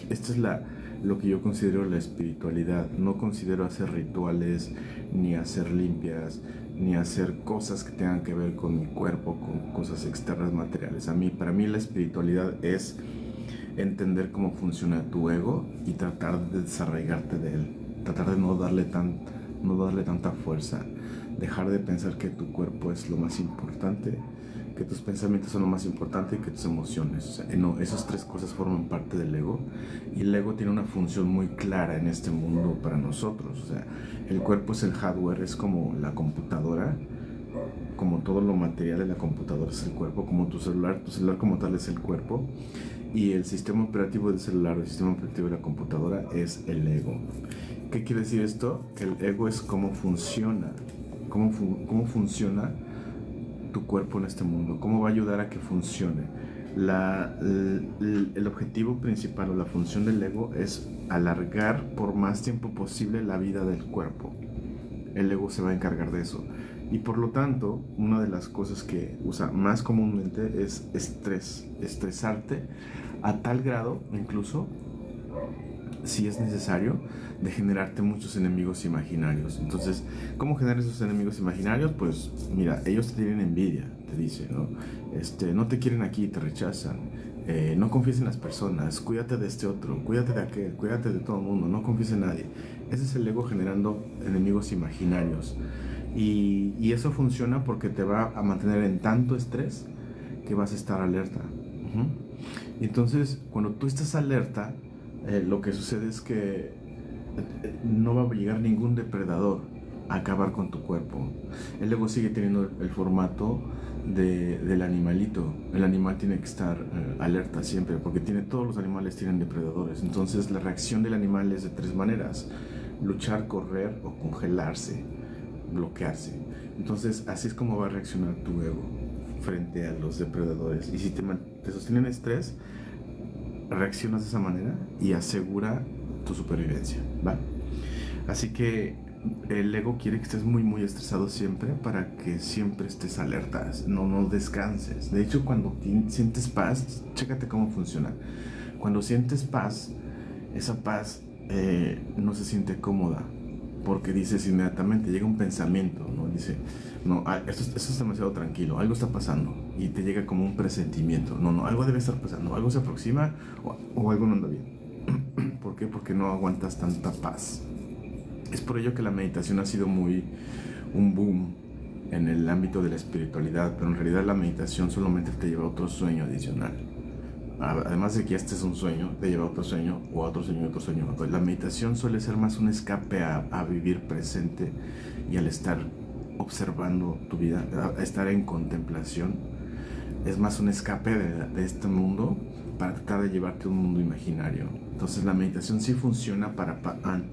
esta es lo que yo considero la espiritualidad. No considero hacer rituales, ni hacer limpias, ni hacer cosas que tengan que ver con mi cuerpo, con cosas externas materiales. Para mí la espiritualidad es entender cómo funciona tu ego y tratar de desarraigarte de él, tratar de no darle tanta fuerza, dejar de pensar que tu cuerpo es lo más importante, que tus pensamientos son lo más importante y que tus emociones. O sea, no, esas tres cosas forman parte del ego, y el ego tiene una función muy clara en este mundo para nosotros. O sea, el cuerpo es el hardware, es como la computadora, como todo lo material de la computadora es el cuerpo, como tu celular como tal es el cuerpo, y el sistema operativo del celular o el sistema operativo de la computadora es el ego. ¿Qué quiere decir esto? Que el ego es cómo funciona, cómo funciona tu cuerpo en este mundo, cómo va a ayudar a que funcione. El objetivo principal o la función del ego es alargar por más tiempo posible la vida del cuerpo. El ego se va a encargar de eso. Y por lo tanto, una de las cosas que usa más comúnmente es estresarte a tal grado, incluso, si es necesario, de generarte muchos enemigos imaginarios. Entonces, ¿cómo generar esos enemigos imaginarios? Pues mira, ellos te tienen envidia, te dicen, ¿no? No te quieren aquí, te rechazan. No confíes en las personas, cuídate de este otro, cuídate de aquel, cuídate de todo el mundo, no confíes en nadie. Ese es el ego generando enemigos imaginarios. Y eso funciona porque te va a mantener en tanto estrés que vas a estar alerta. Y entonces, cuando tú estás alerta, lo que sucede es que no va a llegar ningún depredador a acabar con tu cuerpo. El ego sigue teniendo el formato del animalito. El animal tiene que estar alerta siempre, porque todos los animales tienen depredadores. Entonces la reacción del animal es de tres maneras: luchar, correr o congelarse, bloquearse. Entonces así es como va a reaccionar tu ego frente a los depredadores. Y si te sostienen estrés, reaccionas de esa manera y asegura tu supervivencia, ¿va? Así que el ego quiere que estés muy muy estresado siempre, para que siempre estés alerta, no descanses. De hecho, cuando sientes paz, chécate cómo funciona. Cuando sientes paz, esa paz no se siente cómoda, porque dices inmediatamente, llega un pensamiento, ¿no? Dice, no, esto es demasiado tranquilo, algo está pasando, y te llega como un presentimiento, no, algo debe estar pasando, algo se aproxima, o algo no anda bien. ¿Por qué? Porque no aguantas tanta paz. Es por ello que la meditación ha sido un boom en el ámbito de la espiritualidad, pero en realidad la meditación solamente te lleva a otro sueño adicional. Además de que este es un sueño, te lleva a otro sueño, o a otro sueño, otro sueño. La meditación suele ser más un escape a vivir presente, y al estar observando tu vida, a estar en contemplación. Es más un escape de este mundo para tratar de llevarte a un mundo imaginario. Entonces la meditación sí funciona para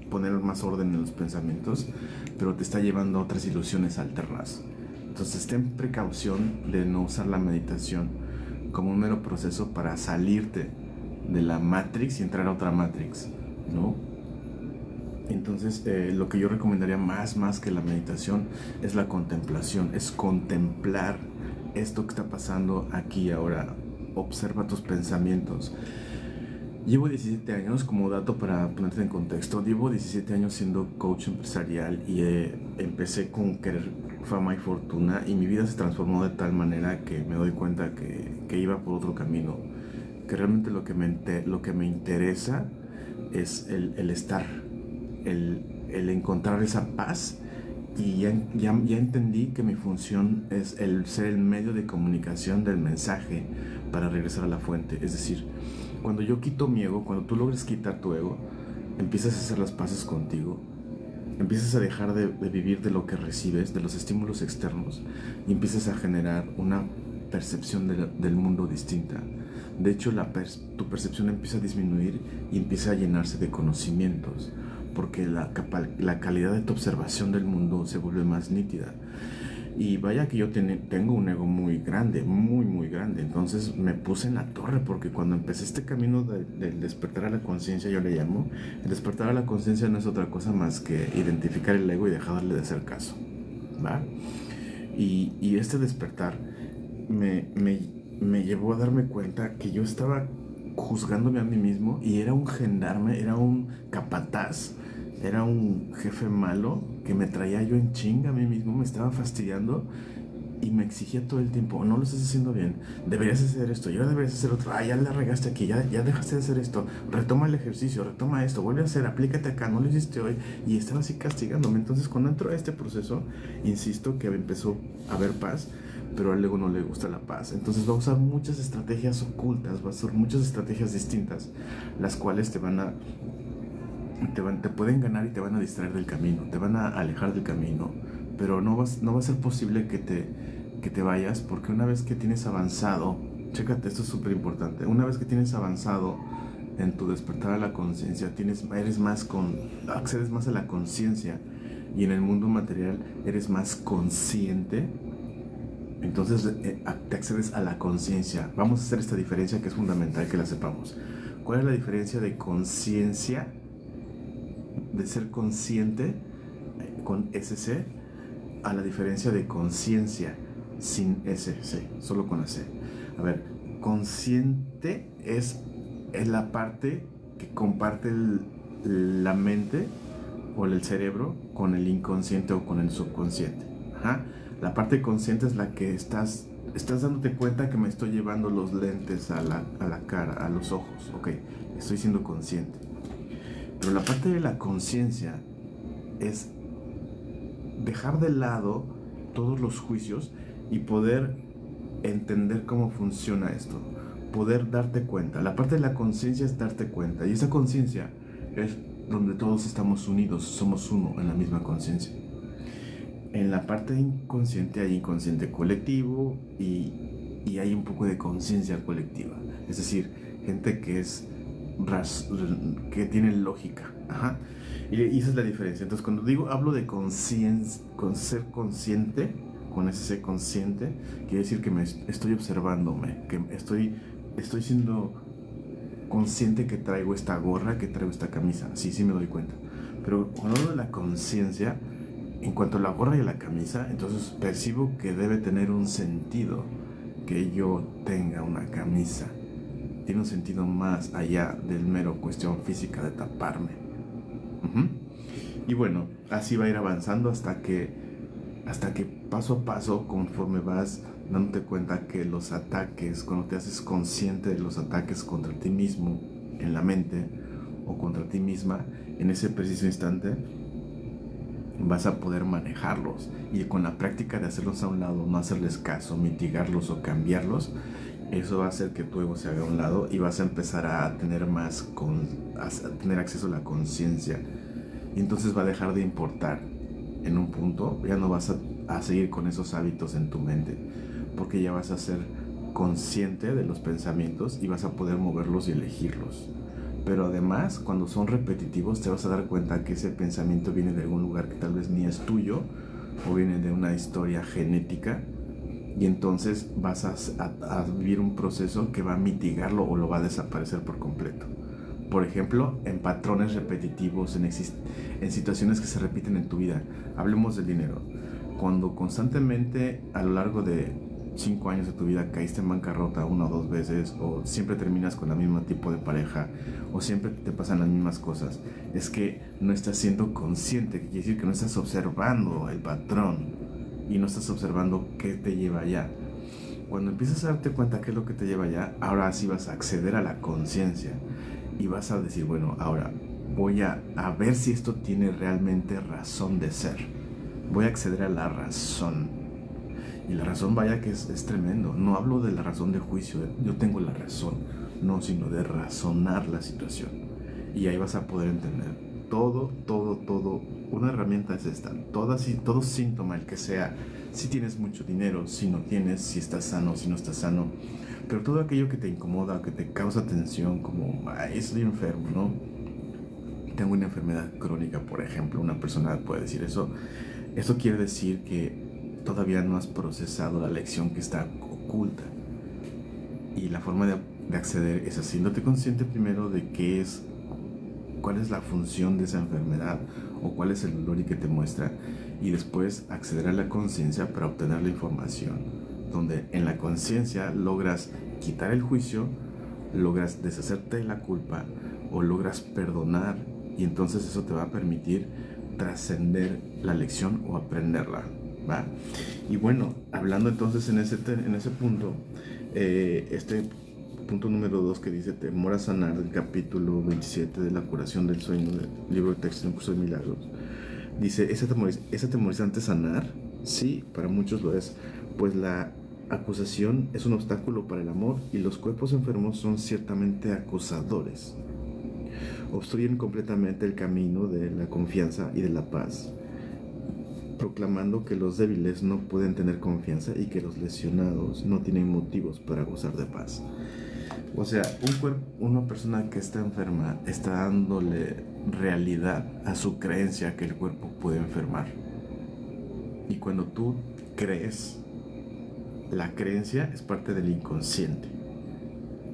poner más orden en los pensamientos, pero te está llevando a otras ilusiones alternas. Entonces ten precaución de no usar la meditación como un mero proceso para salirte de la Matrix y entrar a otra Matrix, ¿no? Entonces lo que yo recomendaría más que la meditación es la contemplación, es contemplar esto que está pasando aquí y ahora. Observa tus pensamientos. Llevo 17 años, como dato para ponerte en contexto, llevo 17 años siendo coach empresarial, y empecé con querer fama y fortuna, y mi vida se transformó de tal manera que me doy cuenta que iba por otro camino, que realmente lo que me interesa es el estar, el encontrar esa paz. Y ya entendí que mi función es el ser el medio de comunicación del mensaje para regresar a la fuente. Es decir, cuando yo quito mi ego, cuando tú logres quitar tu ego, empiezas a hacer las paces contigo, empiezas a dejar de vivir de lo que recibes, de los estímulos externos, y empiezas a generar una percepción del mundo distinta. De hecho, tu percepción empieza a disminuir y empieza a llenarse de conocimientos, porque la calidad de tu observación del mundo se vuelve más nítida. Y vaya que yo tengo un ego muy grande, muy grande. Entonces me puse en la torre, porque cuando empecé este camino del despertar a la conciencia, yo le llamo, el despertar a la conciencia no es otra cosa más que identificar el ego y dejarle de hacer caso, ¿va? Y este despertar me llevó a darme cuenta que yo estaba juzgándome a mí mismo y era un gendarme, era un capataz, era un jefe malo que me traía yo en chinga a mí mismo, me estaba fastidiando y me exigía todo el tiempo, no lo estás haciendo bien, deberías hacer esto, y ahora deberías hacer otro, ya la regaste aquí, ya dejaste de hacer esto, retoma el ejercicio, retoma esto, vuelve a hacer, aplícate acá, no lo hiciste hoy, y estaba así castigándome. Entonces cuando entro a este proceso, insisto que empezó a haber paz, pero al ego no le gusta la paz, entonces va a usar muchas estrategias ocultas, va a usar muchas estrategias distintas, las cuales te pueden ganar y te van a distraer del camino, te van a alejar del camino, pero no va a ser posible que te vayas, porque una vez que tienes avanzado, chécate, esto es súper importante, una vez que tienes avanzado en tu despertar a la conciencia, accedes más a la conciencia y en el mundo material eres más consciente, entonces te accedes a la conciencia. Vamos a hacer esta diferencia que es fundamental que la sepamos. ¿Cuál es la diferencia de conciencia, de ser consciente con SC, a la diferencia de conciencia sin SC, solo con la C? A ver, consciente es la parte que comparte la mente o el cerebro con el inconsciente o con el subconsciente. Ajá. La parte consciente es la que estás dándote cuenta que me estoy llevando los lentes a la cara, a los ojos. Ok, estoy siendo consciente. Pero la parte de la conciencia es dejar de lado todos los juicios y poder entender cómo funciona esto, poder darte cuenta. La parte de la conciencia es darte cuenta, y esa conciencia es donde todos estamos unidos, somos uno en la misma conciencia. En la parte inconsciente hay inconsciente colectivo y hay un poco de conciencia colectiva, es decir, gente que tiene lógica. Ajá. Y esa es la diferencia. Entonces cuando hablo de con ser consciente, con ese ser consciente, quiere decir que estoy observándome, que estoy siendo consciente que traigo esta gorra, que traigo esta camisa. Sí me doy cuenta. Pero cuando hablo de la conciencia, en cuanto a la gorra y a la camisa, entonces percibo que debe tener un sentido que yo tenga una camisa. Tiene un sentido más allá del mero cuestión física de taparme. Y bueno, así va a ir avanzando hasta que paso a paso, conforme vas dándote cuenta que los ataques, cuando te haces consciente de los ataques contra ti mismo en la mente o contra ti misma, en ese preciso instante vas a poder manejarlos, y con la práctica de hacerlos a un lado, no hacerles caso, mitigarlos o cambiarlos, eso va a hacer que tu ego se haga a un lado y vas a empezar a tener tener acceso a la conciencia, y entonces va a dejar de importar. En un punto ya no vas a seguir con esos hábitos en tu mente, porque ya vas a ser consciente de los pensamientos y vas a poder moverlos y elegirlos. Pero además, cuando son repetitivos, te vas a dar cuenta que ese pensamiento viene de algún lugar que tal vez ni es tuyo, o viene de una historia genética, y entonces vas a vivir un proceso que va a mitigarlo o lo va a desaparecer por completo. Por ejemplo, en patrones repetitivos, en situaciones que se repiten en tu vida. Hablemos del dinero. Cuando constantemente a lo largo de 5 años de tu vida caíste en bancarrota 1 o 2 veces, o siempre terminas con el mismo tipo de pareja, o siempre te pasan las mismas cosas, es que no estás siendo consciente, que quiere decir que no estás observando el patrón y no estás observando qué te lleva allá. Cuando empiezas a darte cuenta qué es lo que te lleva allá, ahora sí vas a acceder a la conciencia y vas a decir, bueno, ahora voy a ver si esto tiene realmente razón de ser. Voy a acceder a la razón. Y la razón, vaya que es tremendo. No hablo de la razón de juicio, yo tengo la razón, no, sino de razonar la situación. Y ahí vas a poder entender todo. Una herramienta es esta. Todo síntoma, el que sea, si tienes mucho dinero, si no tienes, si estás sano, si no estás sano, pero todo aquello que te incomoda, que te causa tensión, como, estoy enfermo, ¿no? Tengo una enfermedad crónica, por ejemplo, una persona puede decir eso. Eso quiere decir que todavía no has procesado la lección que está oculta. Y la forma de acceder es haciéndote consciente primero de cuál es la función de esa enfermedad o cuál es el dolor y que te muestra, y después acceder a la conciencia para obtener la información, donde en la conciencia logras quitar el juicio logras deshacerte de la culpa o logras perdonar, y entonces eso te va a permitir trascender la lección o aprenderla, ¿va? Y bueno, hablando entonces en ese punto, este punto número 2 que dice temor a sanar, del capítulo 27 de la curación del sueño del libro de texto de un curso de milagros, dice, ¿es atemorizante sanar? Sí, para muchos lo es, pues la acusación es un obstáculo para el amor y los cuerpos enfermos son ciertamente acusadores. Obstruyen completamente el camino de la confianza y de la paz, proclamando que los débiles no pueden tener confianza y que los lesionados no tienen motivos para gozar de paz. O sea, una persona que está enferma está dándole realidad a su creencia que el cuerpo puede enfermar. Y cuando tú crees, la creencia es parte del inconsciente.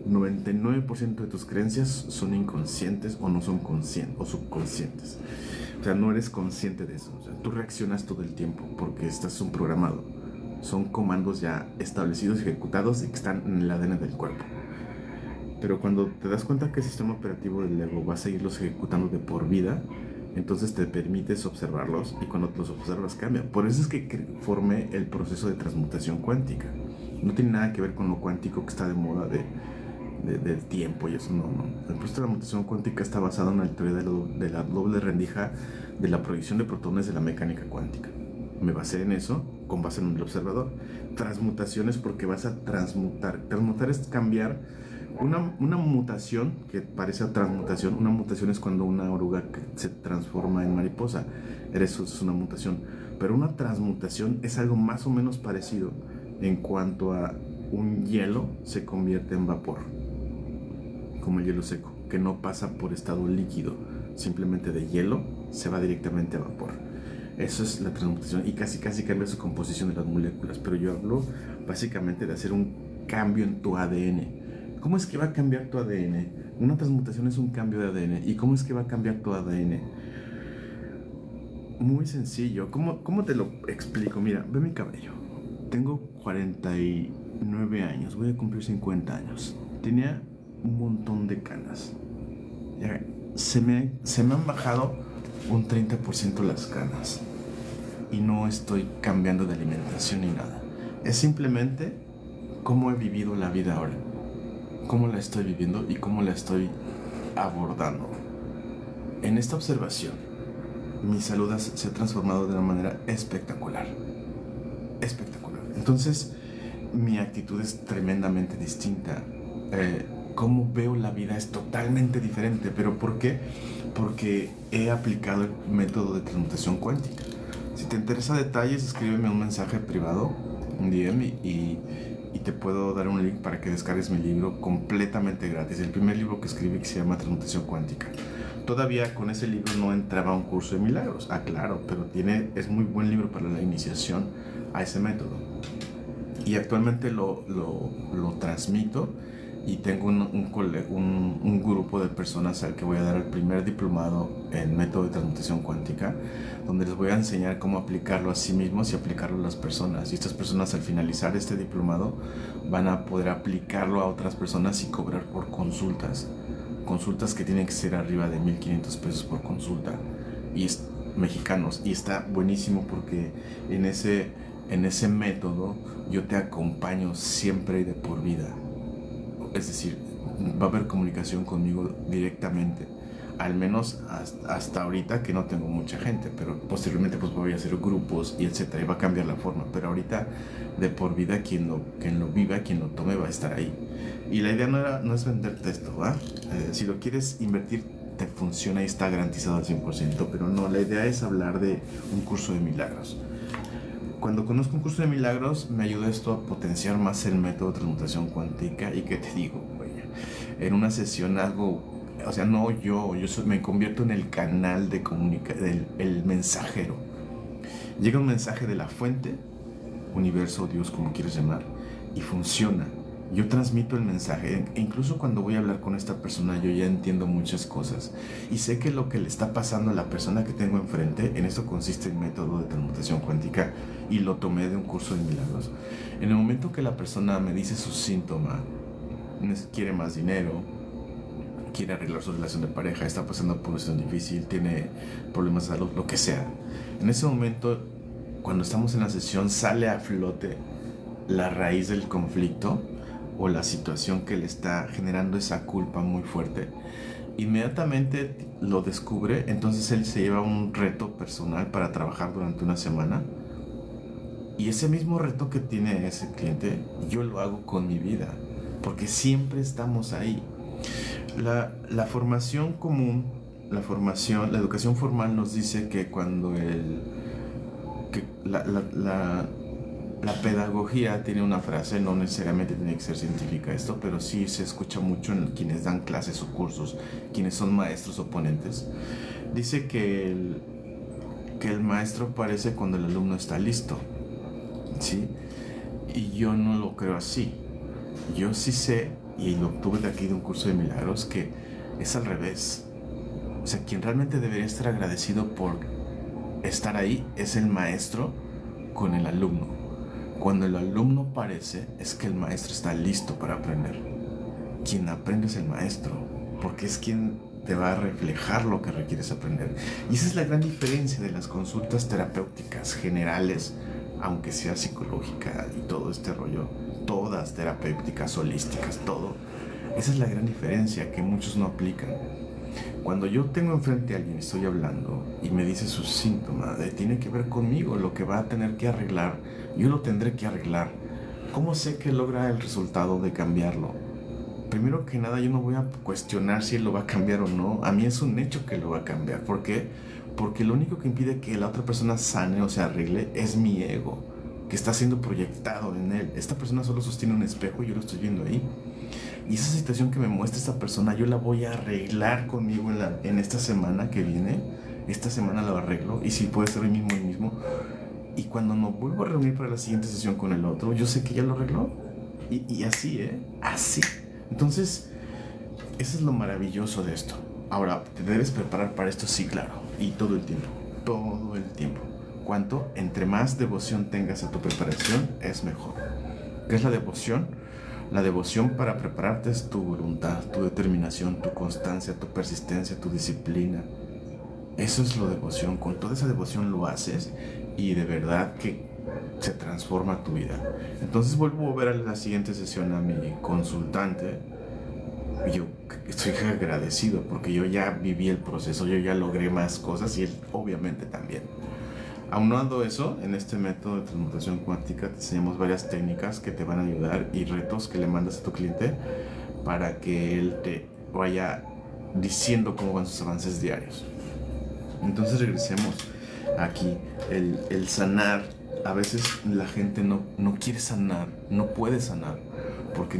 99% de tus creencias son inconscientes o no son conscientes o subconscientes. O sea, no eres consciente de eso. O sea, tú reaccionas todo el tiempo porque estás programado. Son comandos ya establecidos, ejecutados y que están en el ADN del cuerpo. Pero cuando te das cuenta que el sistema operativo del ego va a seguirlos ejecutando de por vida, entonces te permites observarlos y cuando los observas cambian. Por eso es que formé el proceso de transmutación cuántica. No tiene nada que ver con lo cuántico que está de moda del tiempo y eso, no. El proceso de transmutación cuántica está basado en la teoría de la doble rendija de la proyección de protones de la mecánica cuántica. Me basé en eso con base en el observador. Transmutación es porque vas a transmutar. Transmutar es cambiar. Una mutación que parece a transmutación, una mutación es cuando una oruga se transforma en mariposa. Eso es una mutación. Pero una transmutación es algo más o menos parecido en cuanto a un hielo se convierte en vapor, como el hielo seco, que no pasa por estado líquido, simplemente de hielo se va directamente a vapor. Eso es la transmutación y casi cambia su composición de las moléculas. Pero yo hablo básicamente de hacer un cambio en tu ADN. ¿Cómo es que va a cambiar tu ADN? Una transmutación es un cambio de ADN. ¿Y cómo es que va a cambiar tu ADN? Muy sencillo. ¿Cómo te lo explico? Mira, ve mi cabello. Tengo 49 años. Voy a cumplir 50 años. Tenía un montón de canas. Se me han bajado un 30% las canas. Y no estoy cambiando de alimentación ni nada. Es simplemente cómo he vivido la vida ahora. Cómo la estoy viviendo y cómo la estoy abordando. En esta observación, mi salud se ha transformado de una manera espectacular. Espectacular. Entonces, mi actitud es tremendamente distinta. Cómo veo la vida es totalmente diferente. ¿Pero por qué? Porque he aplicado el método de transmutación cuántica. Si te interesa detalles, escríbeme un mensaje privado, un DM y te puedo dar un link para que descargues mi libro completamente gratis. El primer libro que escribí, que se llama Transmutación Cuántica. Todavía con ese libro no entraba a un curso de milagros. Claro, pero es muy buen libro para la iniciación a ese método. Y actualmente lo transmito y tengo un grupo de personas al que voy a dar el primer diplomado en método de transmutación cuántica, donde les voy a enseñar cómo aplicarlo a sí mismos y aplicarlo a las personas. Y estas personas, al finalizar este diplomado, van a poder aplicarlo a otras personas y cobrar por consultas que tienen que ser arriba de 1,500 pesos por consulta, y mexicanos. Y está buenísimo porque en ese método yo te acompaño siempre y de por vida. Es decir, va a haber comunicación conmigo directamente, al menos hasta ahorita, que no tengo mucha gente, pero posteriormente pues voy a hacer grupos y etcétera, y va a cambiar la forma. Pero ahorita, de por vida, quien lo viva, quien lo tome, va a estar ahí. Y la idea no es venderte esto, ¿va? Si lo quieres invertir, te funciona y está garantizado al 100%, pero no, la idea es hablar de un curso de milagros. Cuando conozco un curso de milagros, me ayuda esto a potenciar más el método de transmutación cuántica. Y que te digo, en una sesión me convierto en el canal de comunicación, el mensajero. Llega un mensaje de la fuente, universo, Dios, como quieres llamar, y funciona. Yo transmito el mensaje, e incluso cuando voy a hablar con esta persona, yo ya entiendo muchas cosas y sé que lo que le está pasando a la persona que tengo enfrente, en esto consiste el método de transmutación cuántica, y lo tomé de un curso de milagros. En el momento que la persona me dice su síntoma, quiere más dinero, quiere arreglar su relación de pareja, está pasando por una situación difícil, tiene problemas de salud, lo que sea. En ese momento, cuando estamos en la sesión, sale a flote la raíz del conflicto o la situación que le está generando esa culpa muy fuerte. Inmediatamente lo descubre, entonces él se lleva un reto personal para trabajar durante una semana. Y ese mismo reto que tiene ese cliente, yo lo hago con mi vida, porque siempre estamos ahí. La formación común, la educación formal nos dice que cuando que la pedagogía tiene una frase, no necesariamente tiene que ser científica esto, pero sí se escucha mucho en quienes dan clases o cursos, quienes son maestros o ponentes. Dice que el maestro aparece cuando el alumno está listo, ¿sí? Y yo no lo creo así. Yo sí sé, y lo obtuve de aquí de un curso de milagros, que es al revés. O sea, quien realmente debería estar agradecido por estar ahí es el maestro con el alumno. Cuando el alumno aparece, es que el maestro está listo para aprender. Quien aprende es el maestro, porque es quien te va a reflejar lo que requieres aprender. Y esa es la gran diferencia de las consultas terapéuticas generales, aunque sea psicológica y todo este rollo, todas terapéuticas, holísticas, todo. Esa es la gran diferencia que muchos no aplican. Cuando yo tengo enfrente a alguien y estoy hablando y me dice sus síntomas, tiene que ver conmigo, lo que va a tener que arreglar, yo lo tendré que arreglar. ¿Cómo sé que logra el resultado de cambiarlo? Primero que nada, yo no voy a cuestionar si él lo va a cambiar o no. A mí es un hecho que lo va a cambiar. ¿Por qué? Porque lo único que impide que la otra persona sane o se arregle es mi ego, que está siendo proyectado en él. Esta persona solo sostiene un espejo y yo lo estoy viendo ahí. Y esa situación que me muestra esta persona, yo la voy a arreglar conmigo en esta semana que viene. Esta semana la arreglo, y si puede ser hoy mismo. Y cuando nos vuelvo a reunir para la siguiente sesión con el otro, yo sé que ya lo arregló. Y así, así. Entonces, eso es lo maravilloso de esto. Ahora, te debes preparar para esto, sí, claro. Y todo el tiempo. Todo el tiempo. Cuanto entre más devoción tengas a tu preparación, es mejor. ¿Qué es la devoción? La devoción para prepararte es tu voluntad, tu determinación, tu constancia, tu persistencia, tu disciplina. Eso es la devoción. Con toda esa devoción lo haces y de verdad que se transforma tu vida. Entonces vuelvo a ver a la siguiente sesión a mi consultante y yo estoy agradecido porque yo ya viví el proceso, yo ya logré más cosas y él obviamente también. Aunando eso, en este método de transmutación cuántica te enseñamos varias técnicas que te van a ayudar y retos que le mandas a tu cliente para que él te vaya diciendo cómo van sus avances diarios. Entonces regresemos aquí, el sanar. A veces la gente no quiere sanar, no puede sanar, porque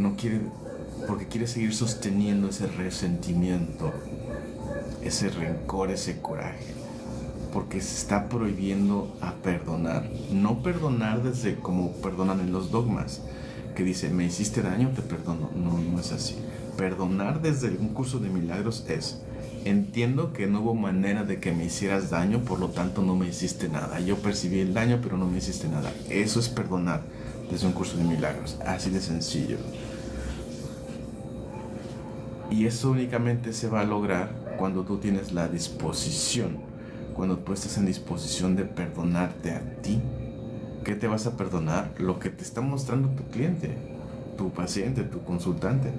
quiere seguir sosteniendo ese resentimiento, ese rencor, ese coraje, porque se está prohibiendo a perdonar. No perdonar desde como perdonan en los dogmas, que dice, me hiciste daño, te perdono. No es así. Perdonar desde un curso de milagros es, entiendo que no hubo manera de que me hicieras daño, por lo tanto no me hiciste nada. Yo percibí el daño, pero no me hiciste nada. Eso es perdonar desde un curso de milagros. Así de sencillo. Y eso únicamente se va a lograr cuando tú tienes la disposición, cuando tú estás en disposición de perdonarte a ti. ¿Qué te vas a perdonar? Lo que te está mostrando tu cliente, tu paciente, tu consultante.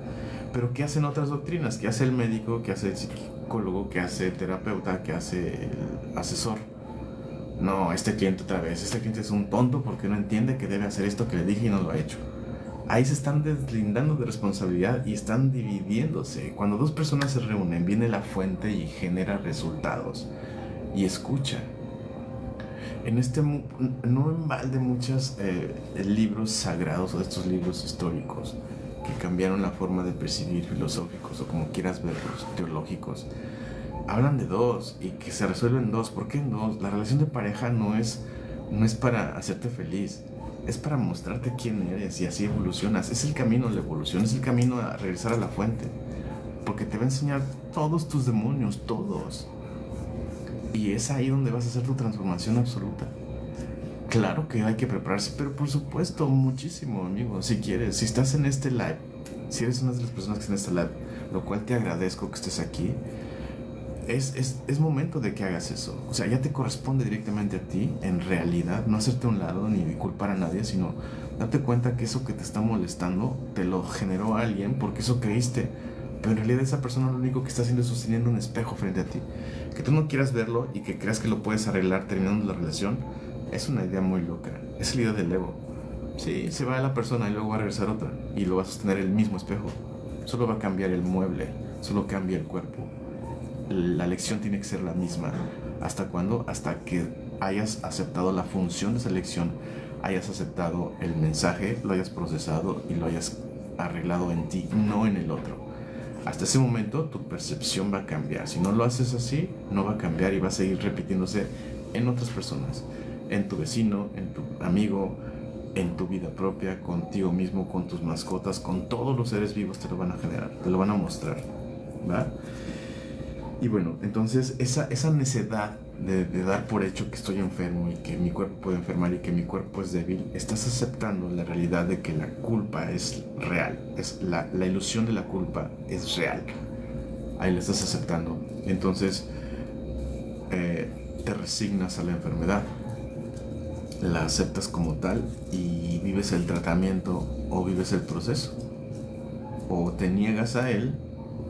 Pero ¿qué hacen otras doctrinas? ¿Qué hace el médico? ¿Qué hace el psicólogo? ¿Qué hace el terapeuta? ¿Qué hace el asesor? No, este cliente es un tonto porque no entiende que debe hacer esto que le dije y no lo ha hecho. Ahí se están deslindando de responsabilidad y están dividiéndose. Cuando dos personas se reúnen, viene la fuente y genera resultados. Y escucha. En no en balde muchos libros sagrados o estos libros históricos que cambiaron la forma de percibir, filosóficos o como quieras verlos, teológicos, hablan de dos y que se resuelven dos. ¿Por qué en dos? La relación de pareja no es para hacerte feliz, es para mostrarte quién eres y así evolucionas. Es el camino a la evolución, es el camino a regresar a la fuente, porque te va a enseñar todos tus demonios, todos. Y es ahí donde vas a hacer tu transformación absoluta. Claro que hay que prepararse, pero por supuesto, muchísimo, amigo. Si quieres, si estás en este live, si eres una de las personas que está en esta live, lo cual te agradezco que estés aquí, es momento de que hagas eso. O sea, ya te corresponde directamente a ti, en realidad, no hacerte a un lado ni culpar a nadie, sino darte cuenta que eso que te está molestando te lo generó alguien porque eso creíste. Pero en realidad esa persona lo único que está haciendo es sosteniendo un espejo frente a ti. Que tú no quieras verlo y que creas que lo puedes arreglar terminando la relación, es una idea muy loca. Es la idea del ego. Sí, se va a la persona y luego va a regresar otra. Y lo va a sostener el mismo espejo. Solo va a cambiar el mueble, solo cambia el cuerpo. La lección tiene que ser la misma. ¿Hasta cuándo? Hasta que hayas aceptado la función de esa lección, hayas aceptado el mensaje, lo hayas procesado y lo hayas arreglado en ti, no en el otro. Hasta ese momento tu percepción va a cambiar. Si no lo haces así, no va a cambiar y va a seguir repitiéndose en otras personas, en tu vecino, en tu amigo, en tu vida propia, contigo mismo, con tus mascotas, con todos los seres vivos. Te lo van a generar, te lo van a mostrar, ¿va? Y bueno, entonces esa necedad de dar por hecho que estoy enfermo y que mi cuerpo puede enfermar y que mi cuerpo es débil, estás aceptando la realidad de que la culpa es real, es la ilusión de la culpa es real. Ahí la estás aceptando. Entonces te resignas a la enfermedad, la aceptas como tal y vives el tratamiento o vives el proceso. O te niegas a él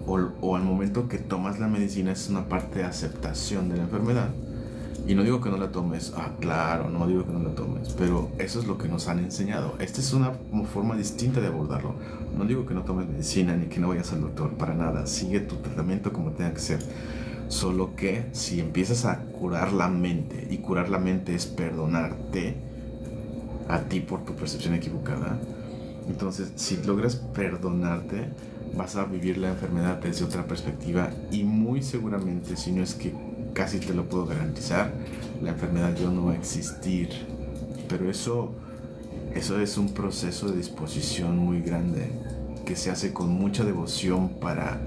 o al momento que tomas la medicina es una parte de aceptación de la enfermedad. Y no digo que no la tomes, claro, no digo que no la tomes, pero eso es lo que nos han enseñado. Esta es una forma distinta de abordarlo. No digo que no tomes medicina ni que no vayas al doctor, para nada. Sigue tu tratamiento como tenga que ser. Solo que si empiezas a curar la mente, y curar la mente es perdonarte a ti por tu percepción equivocada, entonces si logras perdonarte, vas a vivir la enfermedad desde otra perspectiva y muy seguramente, si no es que casi te lo puedo garantizar, la enfermedad ya no va a existir. Pero eso es un proceso de disposición muy grande que se hace con mucha devoción para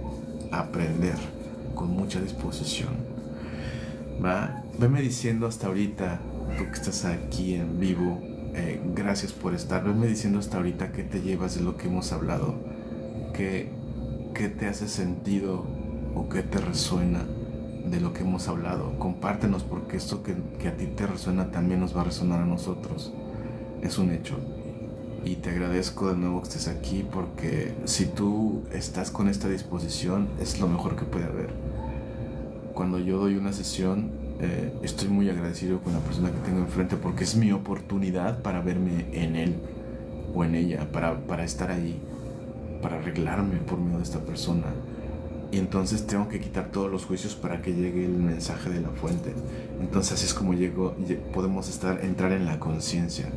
aprender, con mucha disposición. ¿Va? Veme diciendo hasta ahorita, tú que estás aquí en vivo, gracias por estar. Venme diciendo hasta ahorita qué te llevas de lo que hemos hablado, qué te hace sentido o qué te resuena de lo que hemos hablado. Compártenos, porque esto que a ti te resuena también nos va a resonar a nosotros. Es un hecho. Y te agradezco de nuevo que estés aquí, porque si tú estás con esta disposición es lo mejor que puede haber. Cuando yo doy una sesión, estoy muy agradecido con la persona que tengo enfrente, porque es mi oportunidad para verme en él o en ella, para estar ahí, para arreglarme por medio de esta persona. Y entonces tengo que quitar todos los juicios para que llegue el mensaje de la fuente. Entonces así es como podemos entrar en la conciencia.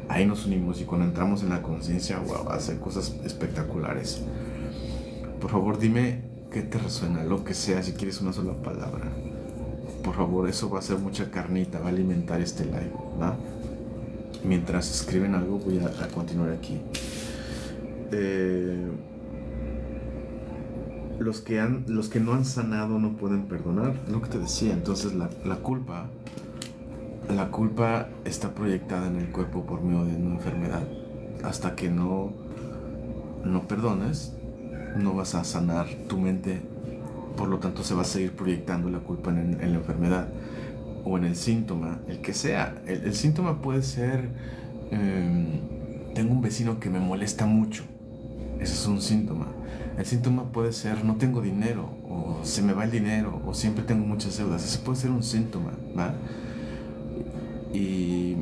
Ahí nos unimos, y cuando entramos en la conciencia, wow, hace cosas espectaculares. Por favor, dime qué te resuena, lo que sea, si quieres una sola palabra. Por favor, eso va a ser mucha carnita, va a alimentar este live, ¿va? Mientras escriben algo, voy a continuar aquí. Los que no han sanado no pueden perdonar, lo que te decía. Entonces la culpa está proyectada en el cuerpo por medio de una enfermedad. Hasta que no perdones, no vas a sanar tu mente. Por lo tanto, se va a seguir proyectando la culpa en la enfermedad o en el síntoma, el que sea. El síntoma puede ser, tengo un vecino que me molesta mucho. Ese es un síntoma. El síntoma puede ser, no tengo dinero, o se me va el dinero, o siempre tengo muchas deudas. Ese puede ser un síntoma, ¿va? Y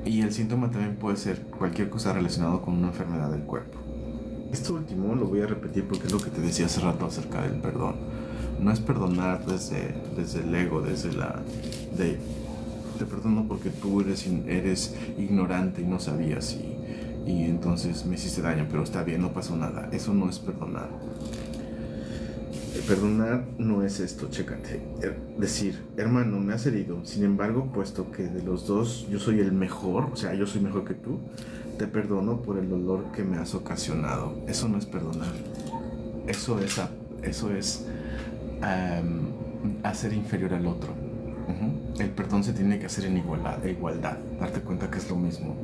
el síntoma también puede ser cualquier cosa relacionada con una enfermedad del cuerpo. Esto último lo voy a repetir porque es lo que te decía hace rato acerca del perdón. No es perdonar desde el ego, te perdono porque tú eres ignorante y no sabías y entonces me hiciste daño, pero está bien, no pasó nada. Eso no es perdonar. Perdonar no es esto, chécate. Decir, hermano, me has herido. Sin embargo, puesto que de los dos yo soy el mejor, o sea, yo soy mejor que tú, te perdono por el dolor que me has ocasionado. Eso no es perdonar. Eso es hacer inferior al otro. El perdón se tiene que hacer en igualdad. Darte cuenta que es lo mismo.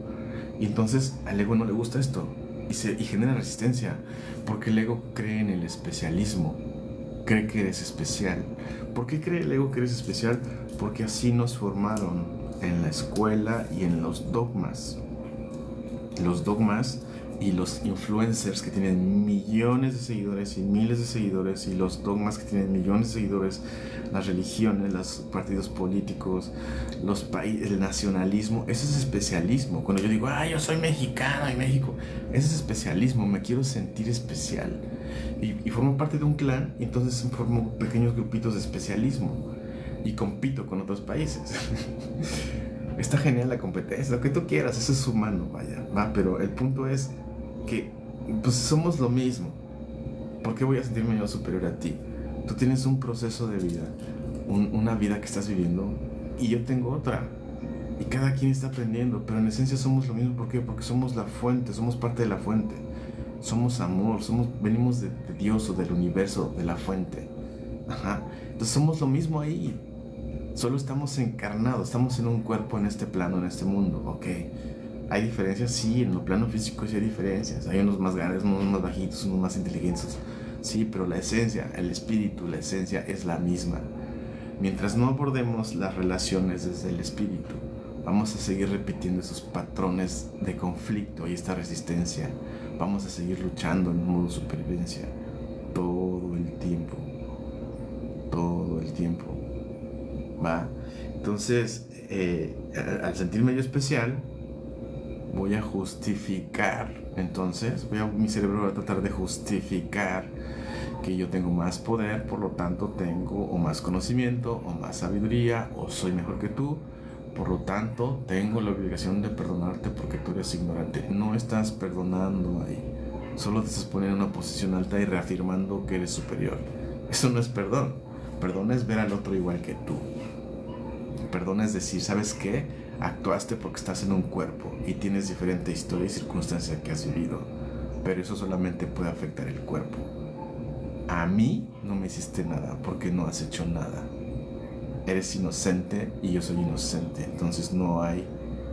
Y entonces al ego no le gusta esto. y genera resistencia, porque el ego cree en el especialismo, cree que eres especial. ¿Por qué cree el ego que eres especial? Porque así nos formaron en la escuela y en los dogmas. Los dogmas y los influencers que tienen millones de seguidores y miles de seguidores, y los dogmas que tienen millones de seguidores, las religiones, los partidos políticos, los países, el nacionalismo, eso es especialismo. Cuando yo digo, yo soy mexicano y México, eso es especialismo, me quiero sentir especial. Y formo parte de un clan, y entonces formo pequeños grupitos de especialismo y compito con otros países. Está genial la competencia, lo que tú quieras, eso es humano, pero el punto es que pues somos lo mismo. ¿Por qué voy a sentirme yo superior a ti? Tú tienes un proceso de vida, una vida que estás viviendo, y yo tengo otra, y cada quien está aprendiendo, pero en esencia somos lo mismo. ¿Por qué? Porque somos la fuente, somos parte de la fuente, somos amor, venimos de Dios o del universo, de la fuente. Entonces somos lo mismo ahí. Solo estamos encarnados, estamos en un cuerpo en este plano, en este mundo, ¿ok? ¿Hay diferencias? Sí, en el plano físico sí hay diferencias. Hay unos más grandes, unos más bajitos, unos más inteligentes. Sí, pero la esencia, el espíritu, la esencia es la misma. Mientras no abordemos las relaciones desde el espíritu, vamos a seguir repitiendo esos patrones de conflicto y esta resistencia. Vamos a seguir luchando en modo supervivencia todo el tiempo. Todo el tiempo. ¿Va? Entonces, al sentirme yo especial, voy a justificar. Entonces, mi cerebro va a tratar de justificar que yo tengo más poder, por lo tanto tengo o más conocimiento, o más sabiduría, o soy mejor que tú, por lo tanto tengo la obligación de perdonarte porque tú eres ignorante. No estás perdonando ahí, solo te estás poniendo en una posición alta y reafirmando que eres superior. Eso no es perdón. Perdón es ver al otro igual que tú. Perdón es decir, ¿sabes qué? Actuaste porque estás en un cuerpo y tienes diferente historia y circunstancia que has vivido, pero eso solamente puede afectar el cuerpo. A mí no me hiciste nada porque no has hecho nada. Eres inocente y yo soy inocente, entonces no hay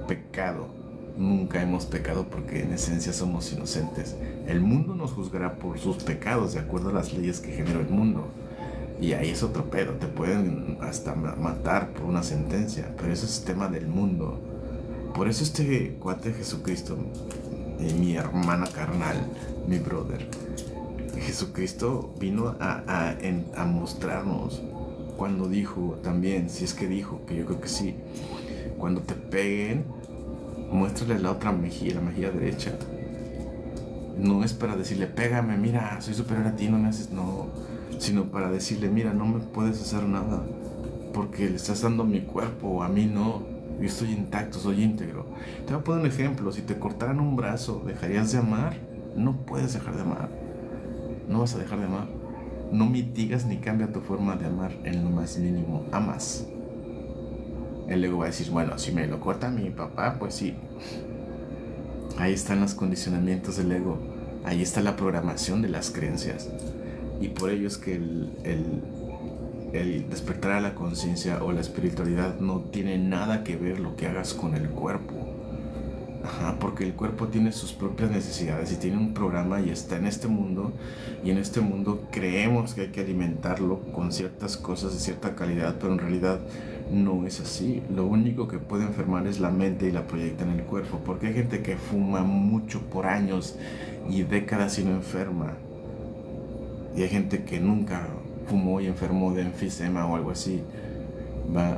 pecado. Nunca hemos pecado porque en esencia somos inocentes. El mundo nos juzgará por sus pecados de acuerdo a las leyes que generó el mundo. Y ahí es otro pedo, te pueden hasta matar por una sentencia, pero eso es tema del mundo. Por eso este cuate Jesucristo, mi hermana carnal, mi brother, Jesucristo vino a mostrarnos cuando dijo también, si es que dijo, que yo creo que sí, cuando te peguen, muéstrale la otra mejilla, la mejilla derecha. No es para decirle, pégame, mira, soy superior a ti, no me haces, no, sino para decirle, mira, no me puedes hacer nada porque le estás dando a mi cuerpo, a mí no, yo estoy intacto, soy íntegro. Te voy a poner un ejemplo, si te cortaran un brazo, ¿dejarías de amar? No puedes dejar de amar, no vas a dejar de amar, no mitigas ni cambia tu forma de amar en lo más mínimo, amas. El ego va a decir, bueno, si me lo corta mi papá, pues sí. Ahí están los condicionamientos del ego, ahí está la programación de las creencias. Y por ello es que el despertar a la conciencia o la espiritualidad no tiene nada que ver lo que hagas con el cuerpo. Porque el cuerpo tiene sus propias necesidades y tiene un programa y está en este mundo, y en este mundo creemos que hay que alimentarlo con ciertas cosas de cierta calidad, pero en realidad no es así. Lo único que puede enfermar es la mente y la proyecta en el cuerpo, porque hay gente que fuma mucho por años y décadas y no enferma, y hay gente que nunca fumó y enfermó de enfisema o algo así.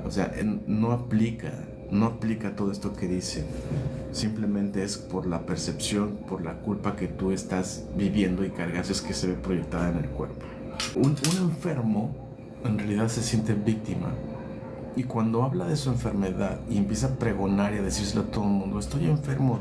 O sea, no aplica todo esto que dicen. Simplemente es por la percepción, por la culpa que tú estás viviendo y cargas, es que se ve proyectada en el cuerpo. Un enfermo en realidad se siente víctima, y cuando habla de su enfermedad y empieza a pregonar y a decírselo a todo el mundo, estoy enfermo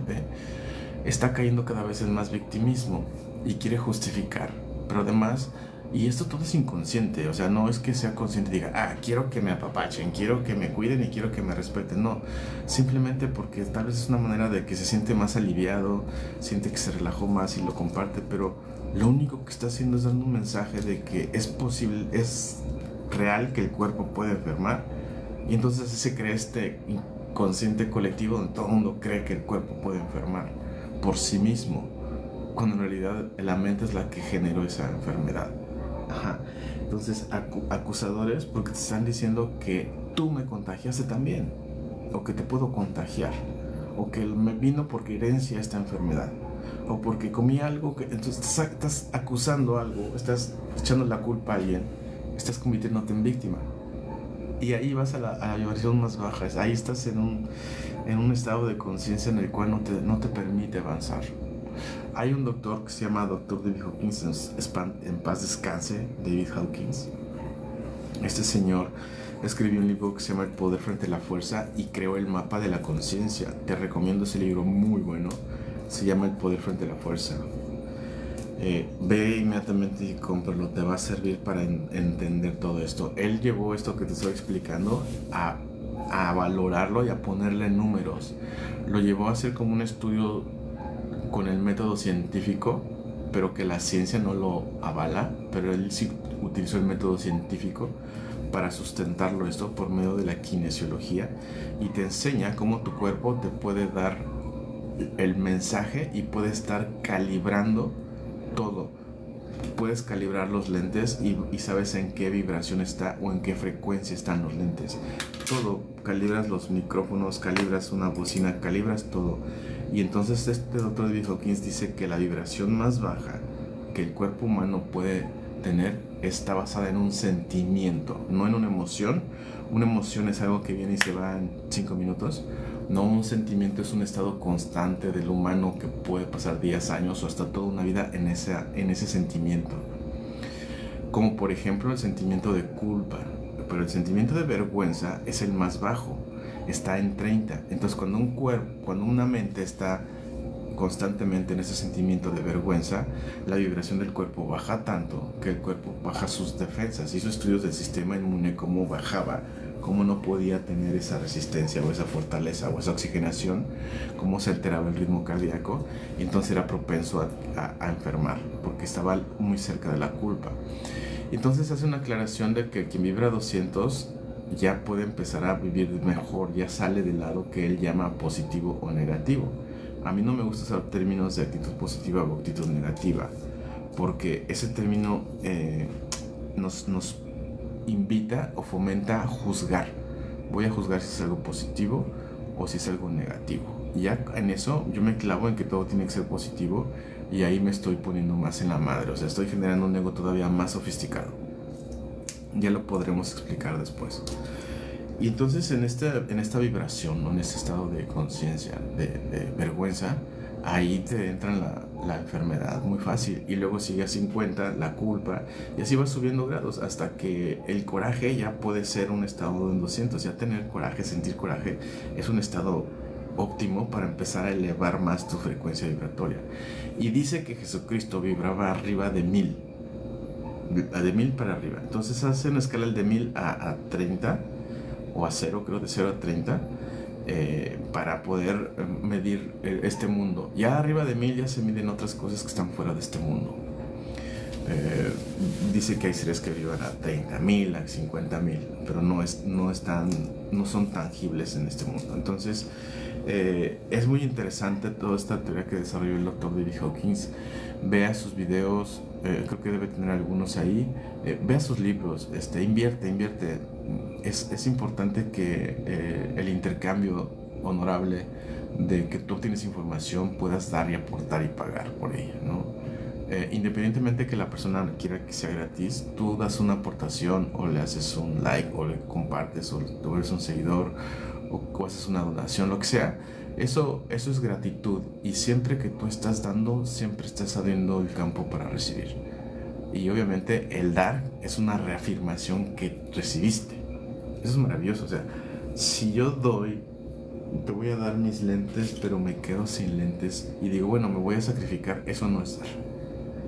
está cayendo cada vez en más victimismo y quiere justificar. Pero además, y esto todo es inconsciente, o sea, no es que sea consciente y diga, quiero que me apapachen, quiero que me cuiden y quiero que me respeten. No, simplemente porque tal vez es una manera de que se siente más aliviado, siente que se relajó más y lo comparte, pero lo único que está haciendo es dando un mensaje de que es posible, es real que el cuerpo puede enfermar, y entonces así se crea este inconsciente colectivo donde todo el mundo cree que el cuerpo puede enfermar por sí mismo. cuando en realidad la mente es la que generó esa enfermedad. Ajá. Entonces, acusadores porque te están diciendo que tú me contagiaste también, o que te puedo contagiar, o que me vino por herencia esta enfermedad, o porque comí algo que... Entonces estás acusando algo, estás echando la culpa a alguien, estás convirtiéndote en víctima. Y ahí vas a la vibración más baja, ahí estás en un estado de conciencia en el cual no te permite avanzar. Hay un doctor que se llama Dr. David Hawkins, en paz descanse, David Hawkins. Este señor escribió un libro que se llama El Poder Frente a la Fuerza y creó el mapa de la conciencia. Te recomiendo ese libro, muy bueno. Se llama El Poder Frente a la Fuerza. Ve inmediatamente y cómpralo, te va a servir para entender todo esto. Él llevó esto que te estoy explicando a valorarlo y a ponerle números. Lo llevó a hacer como un estudio con el método científico, pero que la ciencia no lo avala, pero él sí utilizó el método científico para sustentarlo esto por medio de la kinesiología, y te enseña cómo tu cuerpo te puede dar el mensaje y puede estar calibrando todo. Puedes calibrar los lentes y sabes en qué vibración está o en qué frecuencia están los lentes. Todo, calibras los micrófonos, calibras una bocina, calibras todo. Y entonces este doctor David Hawkins dice que la vibración más baja que el cuerpo humano puede tener está basada en un sentimiento, no en una emoción. Una emoción es algo que viene y se va en 5 minutos. No, un sentimiento es un estado constante del humano que puede pasar días, años o hasta toda una vida en ese sentimiento. Como por ejemplo el sentimiento de culpa, pero el sentimiento de vergüenza es el más bajo, está en 30. Entonces cuando una mente está constantemente en ese sentimiento de vergüenza, la vibración del cuerpo baja tanto que el cuerpo baja sus defensas. Hizo estudios del sistema inmune, cómo bajaba, cómo no podía tener esa resistencia o esa fortaleza o esa oxigenación, cómo se alteraba el ritmo cardíaco, y entonces era propenso a enfermar porque estaba muy cerca de la culpa. Entonces hace una aclaración de que quien vibra 200 ya puede empezar a vivir mejor, ya sale del lado que él llama positivo o negativo. A mí no me gusta usar términos de actitud positiva o actitud negativa, porque ese término nos invita o fomenta a juzgar. Voy a juzgar si es algo positivo o si es algo negativo. Y ya en eso yo me clavo en que todo tiene que ser positivo, y ahí me estoy poniendo más en la madre. O sea, estoy generando un ego todavía más sofisticado. Ya lo podremos explicar después. Y entonces en esta vibración, ¿no? En este estado de conciencia, de vergüenza, ahí te entra la enfermedad muy fácil. Y luego sigue a 50 la culpa, y así va subiendo grados hasta que el coraje ya puede ser un estado en 200. Ya tener coraje, sentir coraje, es un estado óptimo para empezar a elevar más tu frecuencia vibratoria. Y dice que Jesucristo vibraba arriba de 1000. De 1000 para arriba. Entonces hace una escala de 1000 a 30 o a 0, creo, de 0 a 30, para poder medir este mundo. Ya arriba de 1000 ya se miden otras cosas que están fuera de este mundo. Dice que hay seres que viven a 30.000, a 50.000, pero no son tangibles en este mundo. Entonces es muy interesante toda esta teoría que desarrolló el doctor David Hawkins. Vea sus videos, creo que debe tener algunos ahí. Vea sus libros, invierte. Es importante que el intercambio honorable de que tú obtienes información puedas dar y aportar y pagar por ella, ¿no? Independientemente que la persona quiera que sea gratis, tú das una aportación, o le haces un like, o le compartes, o tú eres un seguidor, o haces una donación, lo que sea. Eso es gratitud, y siempre que tú estás dando, siempre estás abriendo el campo para recibir. Y obviamente el dar es una reafirmación que recibiste. Eso es maravilloso. O sea, si yo doy, te voy a dar mis lentes, pero me quedo sin lentes y digo, bueno, me voy a sacrificar, eso no es dar.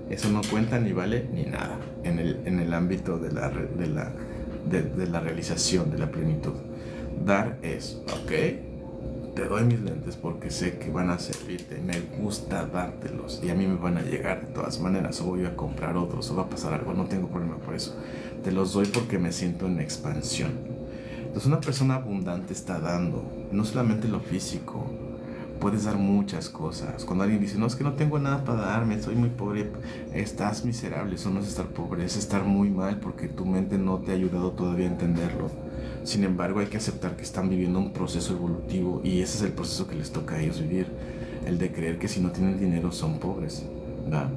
Eso no cuenta ni vale ni nada en el ámbito de la realización, de la plenitud. Dar es, ok, te doy mis lentes porque sé que van a servirte, me gusta dártelos y a mí me van a llegar de todas maneras, o voy a comprar otros, o va a pasar algo, no tengo problema por eso. Te los doy porque me siento en expansión. Entonces una persona abundante está dando, no solamente lo físico, puedes dar muchas cosas. Cuando alguien dice, no, es que no tengo nada para darme, soy muy pobre, estás miserable. Eso no es estar pobre, es estar muy mal porque tu mente no te ha ayudado todavía a entenderlo. Sin embargo, hay que aceptar que están viviendo un proceso evolutivo y ese es el proceso que les toca a ellos vivir. El de creer que si no tienen dinero son pobres, ¿verdad?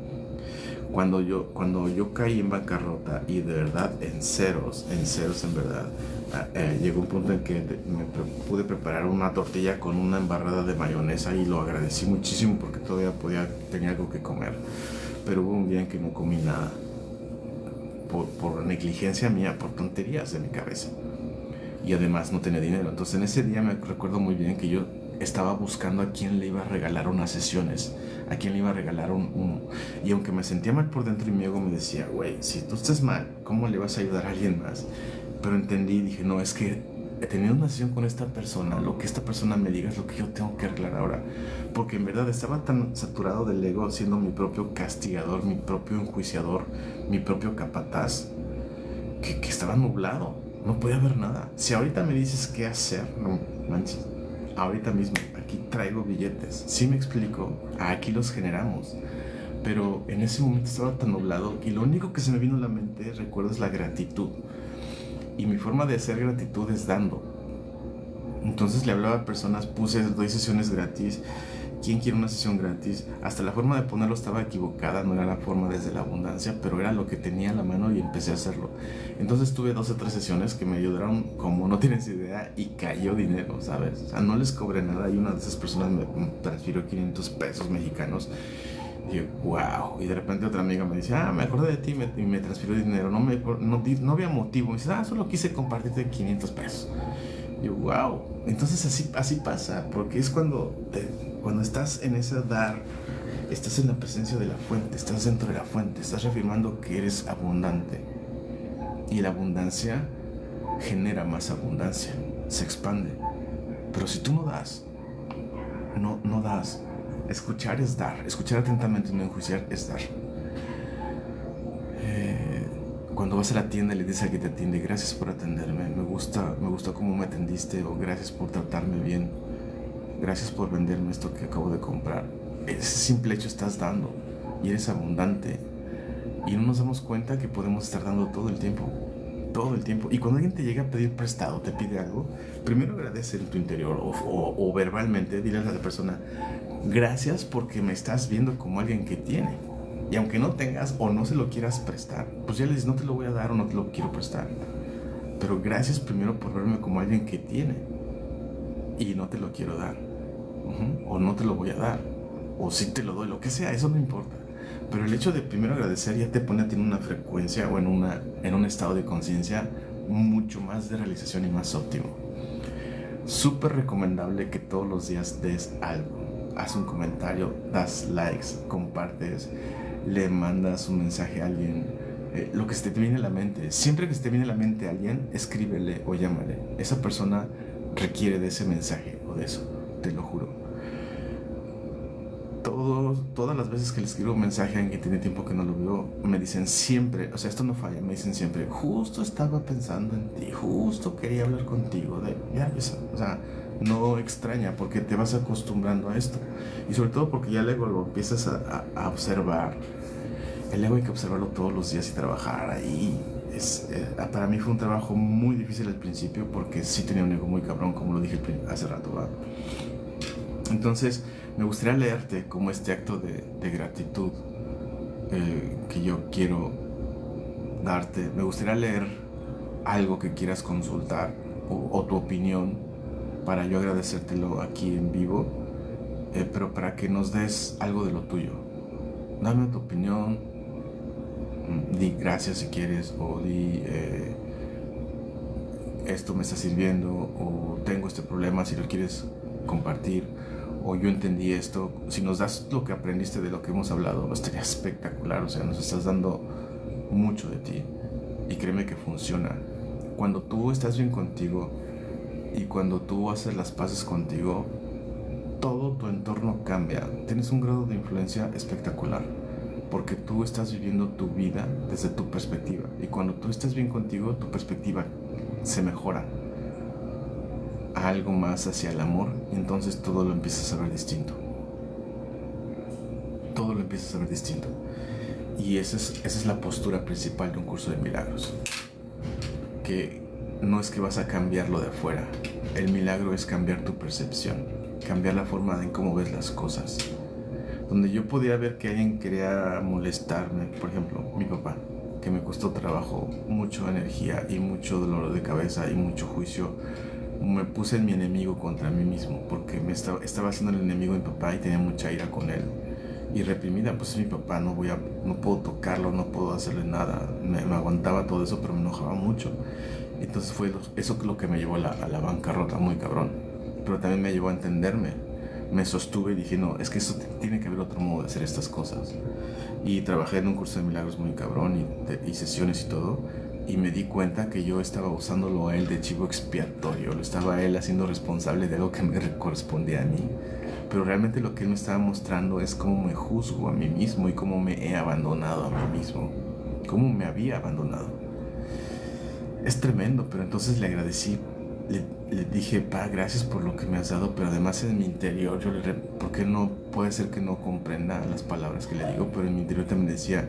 Cuando yo caí en bancarrota y de verdad en ceros en verdad, llegó un punto en que pude preparar una tortilla con una embarrada de mayonesa y lo agradecí muchísimo porque todavía tenía algo que comer. Pero hubo un día en que no comí nada por negligencia mía, por tonterías de mi cabeza. Y además no tenía dinero. Entonces en ese día me recuerdo muy bien que yo estaba buscando a quién le iba a regalar unas sesiones, a quién le iba a regalar y aunque me sentía mal por dentro y mi ego me decía, güey, si tú estás mal, ¿cómo le vas a ayudar a alguien más? Pero entendí y dije, no, es que he tenido una sesión con esta persona, lo que esta persona me diga es lo que yo tengo que arreglar ahora, porque en verdad estaba tan saturado del ego siendo mi propio castigador, mi propio enjuiciador, mi propio capataz, que estaba nublado, no podía ver nada. Si ahorita me dices qué hacer, no manches, ahorita mismo, aquí traigo billetes. ¿Sí me explico? Aquí los generamos. Pero en ese momento estaba tan nublado y lo único que se me vino a la mente, recuerdo, es la gratitud. Y mi forma de hacer gratitud es dando. Entonces le hablaba a personas, doy sesiones gratis. ¿Quién quiere una sesión gratis? Hasta la forma de ponerlo estaba equivocada, no era la forma desde la abundancia, pero era lo que tenía a la mano y empecé a hacerlo. Entonces tuve 2 o 3 sesiones que me ayudaron como no tienes idea y cayó dinero, ¿sabes? O sea, no les cobré nada y una de esas personas me transfirió 500 pesos mexicanos. Y yo, wow. Y de repente otra amiga me dice, me acordé de ti y me transfirió dinero. No había motivo. Me dice, solo quise compartirte 500 pesos. Y yo, wow. Entonces así pasa, porque es cuando estás en ese dar, estás en la presencia de la fuente, estás dentro de la fuente, estás reafirmando que eres abundante. Y la abundancia genera más abundancia, se expande. Pero si tú no das, no das. Escuchar es dar, escuchar atentamente, no enjuiciar es dar. Cuando vas a la tienda y le dices al que te atiende, gracias por atenderme, me gusta cómo me atendiste, o gracias por tratarme bien, gracias por venderme esto que acabo de comprar. Ese simple hecho estás dando y eres abundante. Y no nos damos cuenta que podemos estar dando todo el tiempo. Y cuando alguien te llega a pedir prestado, te pide algo, primero agradece en tu interior o verbalmente, dile a la persona, gracias porque me estás viendo como alguien que tiene. Y aunque no tengas o no se lo quieras prestar, pues ya le dices, no te lo voy a dar o no te lo quiero prestar. Pero gracias primero por verme como alguien que tiene y no te lo quiero dar. O no te lo voy a dar. O sí te lo doy, lo que sea, eso no importa. Pero el hecho de primero agradecer ya te pone a ti en una frecuencia o en un estado de conciencia mucho más de realización y más óptimo. Súper recomendable que todos los días des algo. Haz un comentario, das likes, compartes, le mandas un mensaje a alguien, lo que se te viene a la mente. Siempre que se te viene a la mente a alguien, escríbele o llámale. Esa persona requiere de ese mensaje o de eso, te lo juro. Todas las veces que le escribo un mensaje a alguien que tiene tiempo que no lo veo, me dicen siempre, o sea, esto no falla, me dicen siempre, justo estaba pensando en ti, justo quería hablar contigo, o sea, no extraña porque te vas acostumbrando a esto. Y sobre todo porque ya luego lo empiezas a observar. El ego hay que observarlo todos los días y trabajar ahí. Para mí fue un trabajo muy difícil al principio porque sí tenía un ego muy cabrón, como lo dije hace rato, ¿va? Entonces me gustaría leerte como este acto de gratitud que yo quiero darte. Me gustaría leer algo que quieras consultar o tu opinión para yo agradecértelo aquí en vivo, pero para que nos des algo de lo tuyo. Dame tu opinión, di gracias si quieres, o di esto me está sirviendo, o tengo este problema si lo quieres compartir, o yo entendí esto. Si nos das lo que aprendiste de lo que hemos hablado, estaría espectacular. O sea, nos estás dando mucho de ti y créeme que funciona. Cuando tú estás bien contigo y cuando tú haces las paces contigo, todo tu entorno cambia. Tienes un grado de influencia espectacular porque tú estás viviendo tu vida desde tu perspectiva, y cuando tú estás bien contigo, tu perspectiva se mejora. a algo más hacia el amor, entonces todo lo empiezas a ver distinto. Todo lo empiezas a ver distinto. Y esa es la postura principal de un curso de milagros. Que no es que vas a cambiarlo de afuera. El milagro es cambiar tu percepción, cambiar la forma en cómo ves las cosas. Donde yo podía ver que alguien quería molestarme, por ejemplo, mi papá, que me costó trabajo, mucha energía y mucho dolor de cabeza y mucho juicio. Me puse en mi enemigo contra mí mismo, porque estaba haciendo el enemigo de mi papá y tenía mucha ira con él. Y reprimida, pues es mi papá, no puedo tocarlo, no puedo hacerle nada. Me aguantaba todo eso, pero me enojaba mucho. Entonces fue eso lo que me llevó a la bancarrota, muy cabrón. Pero también me llevó a entenderme. Me sostuve y dije, no, es que eso tiene que haber otro modo de hacer estas cosas. Y trabajé en un curso de milagros muy cabrón y sesiones y todo. Y me di cuenta que yo estaba usándolo a él de chivo expiatorio. Lo estaba él haciendo responsable de algo que me correspondía a mí. Pero realmente lo que él me estaba mostrando es cómo me juzgo a mí mismo y cómo me he abandonado a mí mismo. Cómo me había abandonado. Es tremendo, pero entonces le agradecí. Le dije, pa, gracias por lo que me has dado, pero además en mi interior, porque no puede ser que no comprenda las palabras que le digo, pero en mi interior también decía,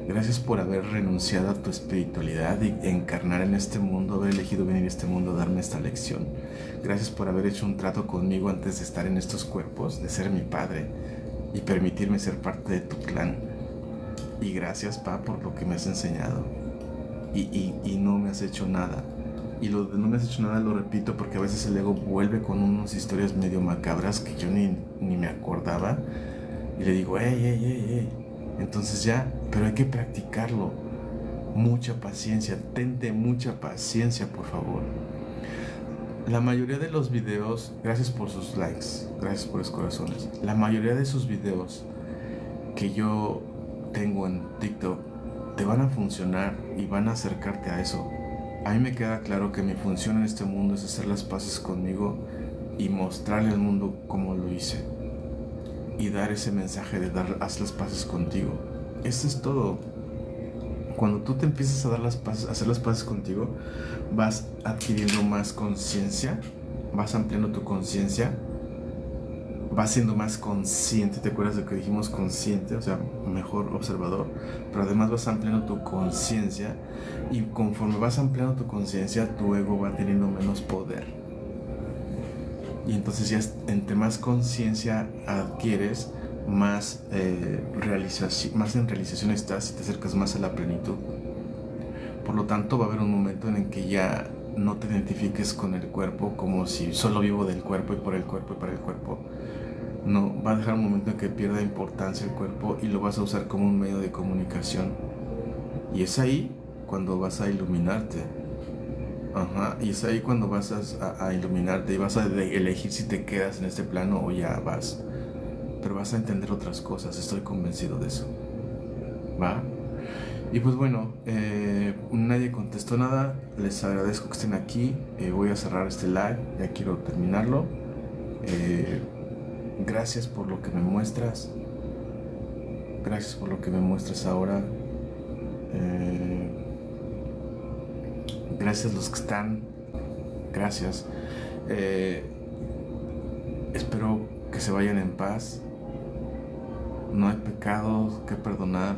gracias por haber renunciado a tu espiritualidad y encarnar en este mundo, haber elegido venir a este mundo a darme esta lección. Gracias por haber hecho un trato conmigo antes de estar en estos cuerpos, de ser mi padre y permitirme ser parte de tu clan. Y gracias, pa, por lo que me has enseñado. Y no me has hecho nada. Y lo de no me has hecho nada lo repito porque a veces el ego vuelve con unas historias medio macabras que yo ni me acordaba. Y le digo, ey. Entonces ya, pero hay que practicarlo. Mucha paciencia, tente mucha paciencia, por favor. La mayoría de los videos, gracias por sus likes, gracias por los corazones. La mayoría de sus videos que yo tengo en TikTok te van a funcionar y van a acercarte a eso. A mí me queda claro que mi función en este mundo es hacer las paces conmigo y mostrarle al mundo cómo lo hice. Y dar ese mensaje de haz las paces contigo. Eso es todo. Cuando tú te empiezas a hacer las paces contigo, vas adquiriendo más conciencia, vas ampliando tu conciencia, vas siendo más consciente. ¿Te acuerdas de que dijimos consciente? O sea, mejor observador. Pero además vas ampliando tu conciencia y conforme vas ampliando tu conciencia, tu ego va teniendo menos poder. Y entonces ya entre más conciencia adquieres, más en realización estás y te acercas más a la plenitud. Por lo tanto, va a haber un momento en el que ya no te identifiques con el cuerpo como si solo vivo del cuerpo y por el cuerpo y para el cuerpo. No, va a dejar un momento en que pierda importancia el cuerpo y lo vas a usar como un medio de comunicación. Y es ahí cuando vas a iluminarte. Y es ahí cuando vas a iluminarte y vas a elegir si te quedas en este plano o ya vas. Pero vas a entender otras cosas, estoy convencido de eso. ¿Va? Y pues bueno, nadie contestó nada. Les agradezco que estén aquí. Voy a cerrar este live, ya quiero terminarlo. Gracias por lo que me muestras. Gracias por lo que me muestras ahora. Gracias a los que están. Gracias. Espero que se vayan en paz. No hay pecados que perdonar.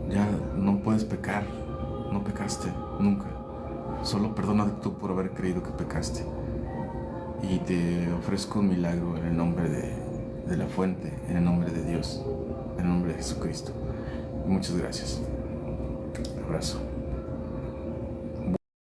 Ya no puedes pecar. No pecaste nunca. Solo perdónate tú por haber creído que pecaste. Y te ofrezco un milagro en el nombre de la fuente, en el nombre de Dios, en el nombre de Jesucristo. Muchas gracias. Abrazo.